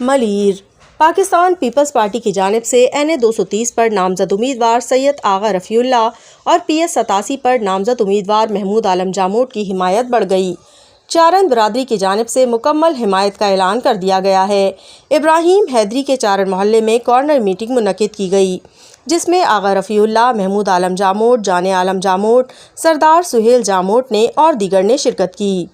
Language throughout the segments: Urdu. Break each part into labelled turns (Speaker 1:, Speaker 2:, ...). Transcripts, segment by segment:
Speaker 1: ملیر۔ پاکستان پیپلز پارٹی کی جانب سے NA 230 پر نامزد امیدوار سید آغا رفیع اللہ اور PS 87 پر نامزد امیدوار محمود عالم جاموٹ کی حمایت بڑھ گئی۔ چارن برادری کی جانب سے مکمل حمایت کا اعلان کر دیا گیا ہے۔ ابراہیم حیدری کے چارن محلے میں کارنر میٹنگ منعقد کی گئی، جس میں آغا رفیع اللہ، محمود عالم جاموٹ، جان عالم جاموٹ، سردار سہیل جاموٹ نے اور دیگر نے شرکت کی۔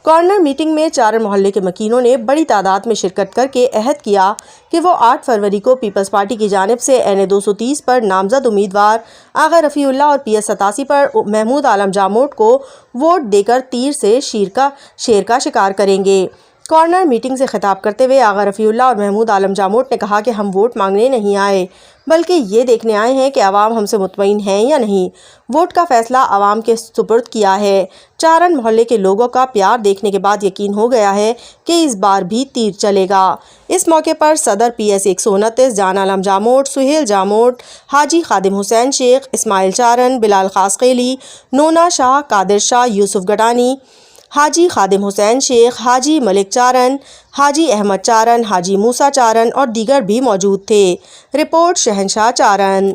Speaker 1: کارنر میٹنگ میں چارن محلے کے مکینوں نے بڑی تعداد میں شرکت کر کے عہد کیا کہ وہ 8 فروری کو پیپلز پارٹی کی جانب سے NA 230 پر نامزد امیدوار آغا رفیع اللہ اور PS 87 پر محمود عالم جاموٹ کو ووٹ دے کر تیر سے شیر کا شکار کریں گے۔ کارنر میٹنگ سے خطاب کرتے ہوئے آغا رفیع اللہ اور محمود عالم جاموٹ نے کہا کہ ہم ووٹ مانگنے نہیں آئے، بلکہ یہ دیکھنے آئے ہیں کہ عوام ہم سے مطمئن ہیں یا نہیں۔ ووٹ کا فیصلہ عوام کے سپرد کیا ہے۔ چارن محلے کے لوگوں کا پیار دیکھنے کے بعد یقین ہو گیا ہے کہ اس بار بھی تیر چلے گا۔ اس موقع پر صدر PS 129 جان عالم جاموٹ، سہیل جاموٹ، حاجی خادم حسین شیخ، اسماعیل چارن، بلال خاسقیلی، نونا شاہ، قادر شاہ، یوسف گڈانی، حاجی خادم حسین شیخ، حاجی ملک چارن، حاجی احمد چارن، حاجی موسیٰ چارن اور دیگر بھی موجود تھے۔ رپورٹ شہنشاہ چارن۔